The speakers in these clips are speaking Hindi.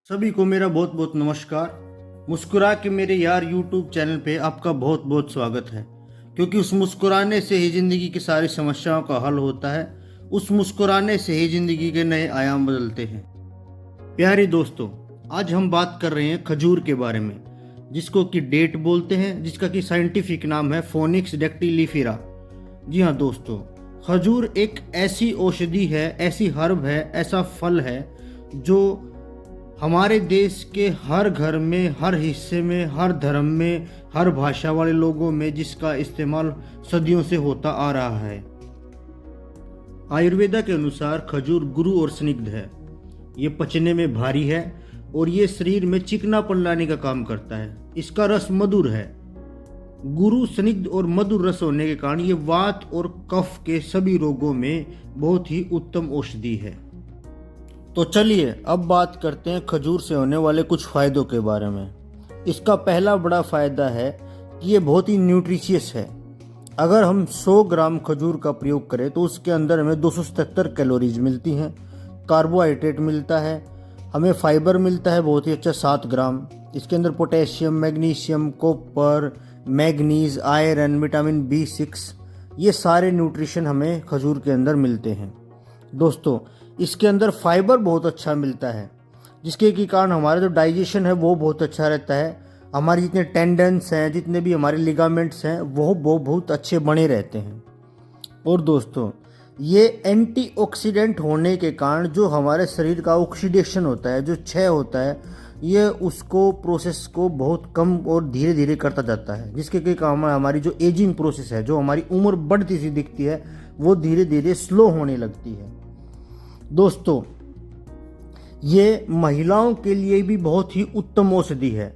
सभी को मेरा बहुत बहुत नमस्कार। मुस्कुरा के मेरे यार यूट्यूब चैनल पे आपका बहुत बहुत स्वागत है, क्योंकि उस मुस्कुराने से ही ज़िंदगी की सारी समस्याओं का हल होता है। उस मुस्कुराने से ही ज़िंदगी के नए आयाम बदलते हैं। प्यारे दोस्तों, आज हम बात कर रहे हैं खजूर के बारे में, जिसको कि डेट बोलते हैं, जिसका कि साइंटिफिक नाम है फोनिक्स डेक्टिलीफेरा। जी हाँ दोस्तों, खजूर एक ऐसी औषधि है, ऐसी हर्ब है, ऐसा फल है जो हमारे देश के हर घर में, हर हिस्से में, हर धर्म में, हर भाषा वाले लोगों में जिसका इस्तेमाल सदियों से होता आ रहा है। आयुर्वेदा के अनुसार खजूर गुरु और स्निग्ध है। ये पचने में भारी है और ये शरीर में चिकनापन लाने का काम करता है। इसका रस मधुर है। गुरु, स्निग्ध और मधुर रस होने के कारण ये वात और कफ के सभी रोगों में बहुत ही उत्तम औषधि है। तो चलिए अब बात करते हैं खजूर से होने वाले कुछ फ़ायदों के बारे में। इसका पहला बड़ा फ़ायदा है कि ये बहुत ही न्यूट्रिशियस है। अगर हम 100 ग्राम खजूर का प्रयोग करें तो उसके अंदर हमें 277 कैलोरीज मिलती हैं, कार्बोहाइड्रेट मिलता है, हमें फाइबर मिलता है बहुत ही अच्छा 7 ग्राम। इसके अंदर potassium, magnesium, copper, manganese, iron, vitamin B6, ये सारे न्यूट्रिशन हमें खजूर के अंदर मिलते हैं। दोस्तों, इसके अंदर फाइबर बहुत अच्छा मिलता है, जिसके के कारण हमारा जो डाइजेशन है वो बहुत अच्छा रहता है। हमारे जितने टेंडन्स हैं, जितने भी हमारे लिगामेंट्स हैं, वो बहुत अच्छे बने रहते हैं। और दोस्तों, ये एंटीऑक्सीडेंट होने के कारण जो हमारे शरीर का ऑक्सीडेशन होता है, जो क्षय होता है, ये उसको प्रोसेस को बहुत कम और धीरे धीरे करता जाता है, जिसके के कारण हमारी जो एजिंग प्रोसेस है, जो हमारी उम्र बढ़ती सी दिखती है, वो धीरे धीरे स्लो होने लगती है। दोस्तों, ये महिलाओं के लिए भी बहुत ही उत्तम औषधि है।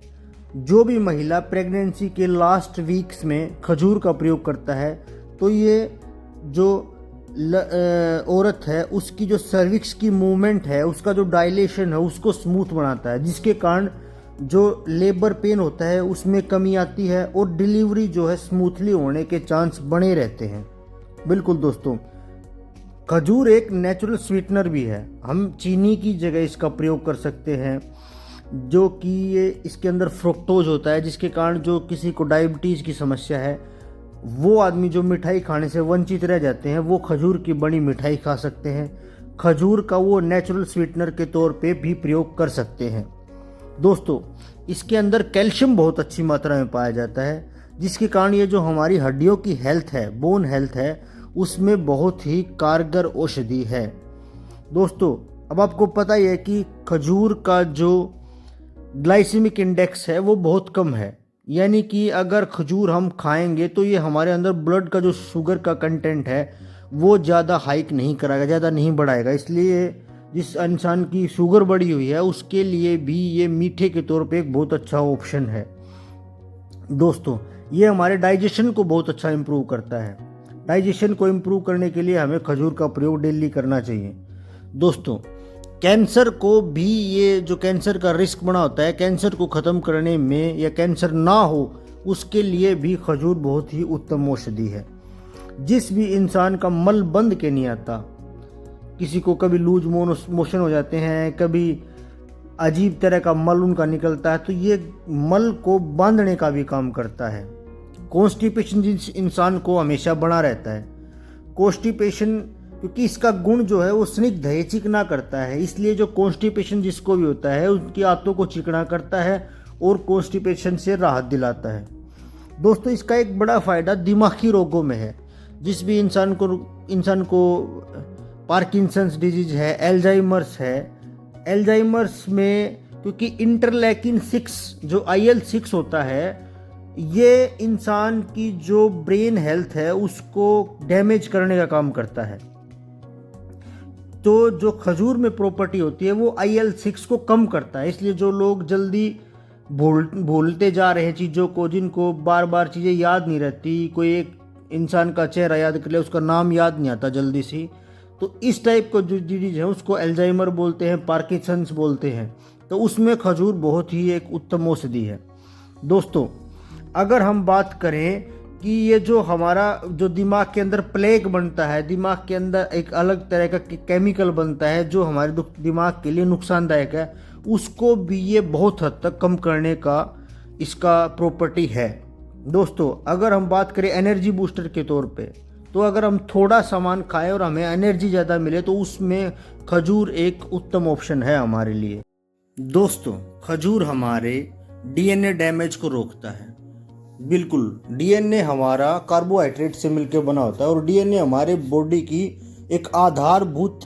जो भी महिला प्रेगनेंसी के लास्ट वीक्स में खजूर का प्रयोग करता है तो ये जो औरत है उसकी जो सर्विक्स की मूवमेंट है, उसका जो डायलेशन है, उसको स्मूथ बनाता है, जिसके कारण जो लेबर पेन होता है उसमें कमी आती है और डिलीवरी जो है स्मूथली होने के चांस बने रहते हैं। बिल्कुल दोस्तों, खजूर एक नेचुरल स्वीटनर भी है। हम चीनी की जगह इसका प्रयोग कर सकते हैं, जो कि ये इसके अंदर फ्रुक्टोज होता है, जिसके कारण जो किसी को डायबिटीज़ की समस्या है, वो आदमी जो मिठाई खाने से वंचित रह जाते हैं, वो खजूर की बनी मिठाई खा सकते हैं। खजूर का वो नेचुरल स्वीटनर के तौर पे भी प्रयोग कर सकते हैं। दोस्तों, इसके अंदर कैल्शियम बहुत अच्छी मात्रा में पाया जाता है, जिसके कारण ये जो हमारी हड्डियों की हेल्थ है, बोन हेल्थ है, उसमें बहुत ही कारगर औषधि है। दोस्तों, अब आपको पता ही है कि खजूर का जो ग्लाइसेमिक इंडेक्स है वो बहुत कम है, यानी कि अगर खजूर हम खाएंगे तो ये हमारे अंदर ब्लड का जो शुगर का कंटेंट है वो ज़्यादा हाइक नहीं कराएगा, ज़्यादा नहीं बढ़ाएगा। इसलिए जिस इंसान की शुगर बढ़ी हुई है उसके लिए भी ये मीठे के तौर पे एक बहुत अच्छा ऑप्शन है। दोस्तों, ये हमारे डाइजेशन को बहुत अच्छा इम्प्रूव करता है। डाइजेशन को इम्प्रूव करने के लिए हमें खजूर का प्रयोग डेली करना चाहिए। दोस्तों, कैंसर को भी, ये जो कैंसर का रिस्क बना होता है, कैंसर को ख़त्म करने में या कैंसर ना हो उसके लिए भी खजूर बहुत ही उत्तम औषधि है। जिस भी इंसान का मल बंद के नहीं आता, किसी को कभी लूज मोशन हो जाते हैं, कभी अजीब तरह का मल उनका निकलता है, तो ये मल को बांधने का भी काम करता है। कॉन्स्टिपेशन जिस इंसान को हमेशा बना रहता है, कॉन्स्टिपेशन, क्योंकि इसका गुण जो है वो स्निग्ध है, चिकना करता है, इसलिए जो कॉन्स्टिपेशन जिसको भी होता है उसकी आंतों को चिकना करता है और कॉन्स्टिपेशन से राहत दिलाता है। दोस्तों, इसका एक बड़ा फ़ायदा दिमागी रोगों में है। जिस भी इंसान को पार्किंसंस डिजीज है, एल्जाइमर्स है, एल्जाइमर्स में क्योंकि इंटरलेकिन 6 जो IL-6 होता है, ये इंसान की जो ब्रेन हेल्थ है उसको डैमेज करने का काम करता है। तो जो खजूर में प्रॉपर्टी होती है वो IL-6 को कम करता है। इसलिए जो लोग जल्दी भूलते जा रहे हैं चीज़ों को, जिनको बार बार चीज़ें याद नहीं रहती, कोई एक इंसान का चेहरा याद कर ले, उसका नाम याद नहीं आता जल्दी सी, तो इस टाइप को जो डिजीज है उसको एल्जाइमर बोलते हैं, पार्किंसंस बोलते हैं। तो उसमें खजूर बहुत ही एक उत्तम औषधि है। दोस्तों, अगर हम बात करें कि ये जो हमारा जो दिमाग के अंदर प्लेग बनता है, दिमाग के अंदर एक अलग तरह का केमिकल बनता है जो हमारे दिमाग के लिए नुकसानदायक है, उसको भी ये बहुत हद तक कम करने का इसका प्रॉपर्टी है। दोस्तों अगर हम बात करें एनर्जी बूस्टर के तौर पे, तो अगर हम थोड़ा सामान खाएं और हमें एनर्जी ज़्यादा मिले तो उसमें खजूर एक उत्तम ऑप्शन है हमारे लिए। दोस्तों खजूर हमारे डीएनए डैमेज को रोकता है। बिल्कुल, डीएनए हमारा कार्बोहाइड्रेट से मिलकर बना होता है और डीएनए हमारे बॉडी की एक आधारभूत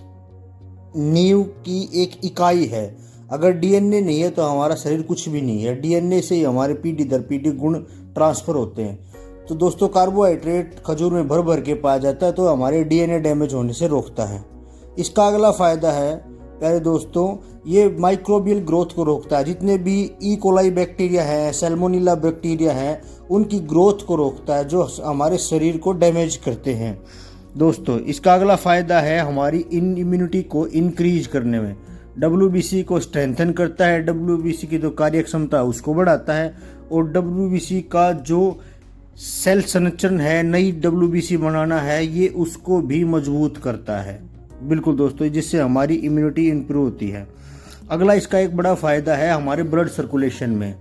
नींव की एक इकाई है। अगर डीएनए नहीं है तो हमारा शरीर कुछ भी नहीं है। डीएनए से ही हमारे पीढ़ी दर पीढ़ी गुण ट्रांसफर होते हैं। तो दोस्तों कार्बोहाइड्रेट खजूर में भर भर के पाया जाता है, तो हमारे डीएनए डैमेज होने से रोकता है। इसका अगला फ़ायदा है प्यारे दोस्तों, ये माइक्रोबियल ग्रोथ को रोकता है। जितने भी ई कोलाई बैक्टीरिया हैं, सैल्मोनेला बैक्टीरिया हैं, उनकी ग्रोथ को रोकता है जो हमारे शरीर को डैमेज करते हैं। दोस्तों इसका अगला फ़ायदा है हमारी इम्यूनिटी को इंक्रीज करने में। WBC को स्ट्रेंथन करता है, WBC की जो कार्य क्षमता उसको बढ़ाता है और WBC का जो सेल संरचना है, नई WBC बनाना है, ये उसको भी मजबूत करता है। बिल्कुल दोस्तों, जिससे हमारी इम्यूनिटी इंप्रूव होती है। अगला इसका एक बड़ा फ़ायदा है हमारे ब्लड सर्कुलेशन में।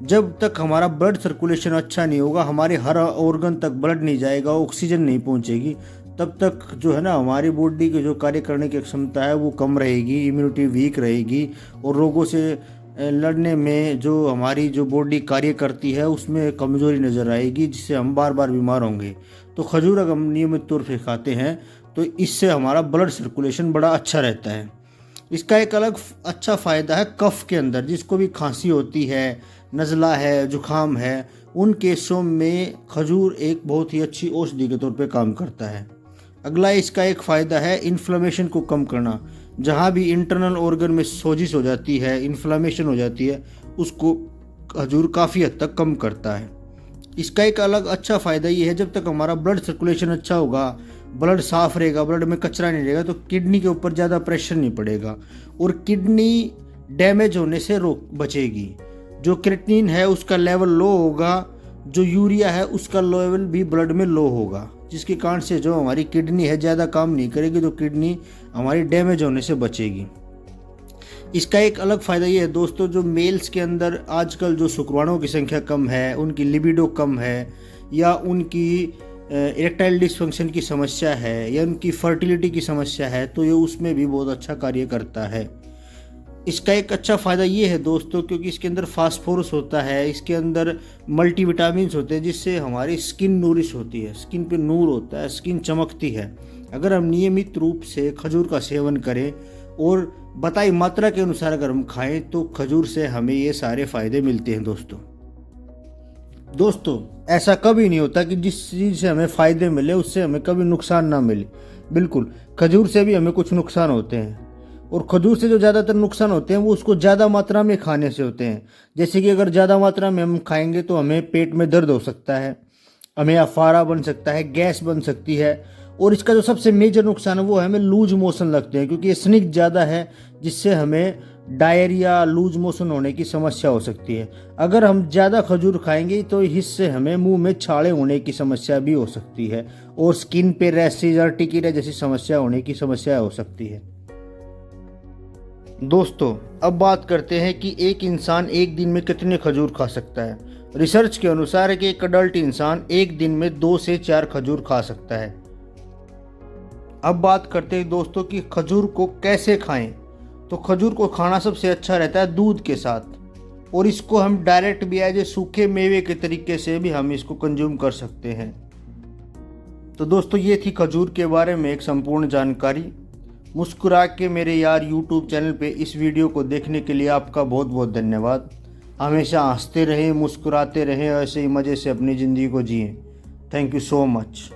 जब तक हमारा ब्लड सर्कुलेशन अच्छा नहीं होगा, हमारे हर ऑर्गन तक ब्लड नहीं जाएगा, ऑक्सीजन नहीं पहुंचेगी, तब तक जो है ना हमारी बॉडी की जो कार्य करने की क्षमता है वो कम रहेगी, इम्यूनिटी वीक रहेगी और रोगों से लड़ने में जो हमारी जो बॉडी कार्य करती है उसमें कमज़ोरी नज़र आएगी, जिससे हम बार बार बीमार होंगे। तो खजूर अगर हम नियमित तौर पे खाते हैं तो इससे हमारा ब्लड सर्कुलेशन बड़ा अच्छा रहता है। इसका एक अलग अच्छा फ़ायदा है कफ के अंदर, जिसको भी खांसी होती है, नज़ला है, जुखाम है, उन केसों में खजूर एक बहुत ही अच्छी औषधि के तौर पे काम करता है। अगला इसका एक फ़ायदा है इन्फ्लेमेशन को कम करना। जहाँ भी इंटरनल ऑर्गन में सोजिश हो जाती है, इन्फ्लेमेशन हो जाती है, उसको खजूर काफ़ी हद तक कम करता है। इसका एक अलग अच्छा फ़ायदा ये है, जब तक हमारा ब्लड सर्कुलेशन अच्छा होगा, ब्लड साफ रहेगा, ब्लड में कचरा नहीं रहेगा, तो किडनी के ऊपर ज़्यादा प्रेशर नहीं पड़ेगा और किडनी डैमेज होने से बचेगी। जो क्रिएटिनिन है उसका लेवल लो होगा, जो यूरिया है उसका लेवल भी ब्लड में लो होगा, जिसके कारण से जो हमारी किडनी है ज़्यादा काम नहीं करेगी, तो किडनी हमारी डैमेज होने से बचेगी। इसका एक अलग फ़ायदा ये है दोस्तों, जो मेल्स के अंदर आजकल जो शुक्राणुओं की संख्या कम है, उनकी लिबिडो कम है, या उनकी इरेक्टाइल डिसफंक्शन की समस्या है, या उनकी फर्टिलिटी की समस्या है, तो ये उसमें भी बहुत अच्छा कार्य करता है। इसका एक अच्छा फ़ायदा ये है दोस्तों, क्योंकि इसके अंदर फास्फोरस होता है, इसके अंदर मल्टीविटामिन्स होते हैं, जिससे हमारी स्किन नूरिश होती है, स्किन पे नूर होता है, स्किन चमकती है। अगर हम नियमित रूप से खजूर का सेवन करें और बताई मात्रा के अनुसार अगर हम खाएं तो खजूर से हमें ये सारे फ़ायदे मिलते हैं। दोस्तों ऐसा कभी नहीं होता कि जिस चीज़ से हमें फ़ायदे मिले उससे हमें कभी नुकसान ना मिले। बिल्कुल, खजूर से भी हमें कुछ नुकसान होते हैं, और खजूर से जो ज़्यादातर नुकसान होते हैं वो उसको ज़्यादा मात्रा में खाने से होते हैं। जैसे कि अगर ज़्यादा मात्रा में हम खाएंगे तो हमें पेट में दर्द हो सकता है, हमें अफारा बन सकता है, गैस बन सकती है, और इसका जो सबसे मेजर नुकसान है वो है हमें लूज मोशन लगते हैं, क्योंकि ये स्निग्ध ज़्यादा है, जिससे हमें डायरिया, लूज मोशन होने की समस्या हो सकती है। अगर हम ज़्यादा खजूर खाएंगे तो इससे हमें मुंह में छाले होने की समस्या भी हो सकती है, और स्किन पे रैशेज और टिकिया जैसी समस्या होने की समस्या हो सकती है। दोस्तों अब बात करते हैं कि एक इंसान एक दिन में कितने खजूर खा सकता है। रिसर्च के अनुसार है कि एक अडल्ट इंसान एक दिन में 2 से 4 खजूर खा सकता है। अब बात करते हैं दोस्तों कि खजूर को कैसे खाएं। तो खजूर को खाना सबसे अच्छा रहता है दूध के साथ, और इसको हम डायरेक्ट भी एज ए सूखे मेवे के तरीके से भी हम इसको कंज्यूम कर सकते हैं। तो दोस्तों ये थी खजूर के बारे में एक संपूर्ण जानकारी। मुस्कुरा के मेरे यार यूट्यूब चैनल पे इस वीडियो को देखने के लिए आपका बहुत बहुत धन्यवाद। हमेशा हंसते रहें, मुस्कुराते रहें, ऐसे ही मज़े से अपनी ज़िंदगी को जिएं। Thank you so much.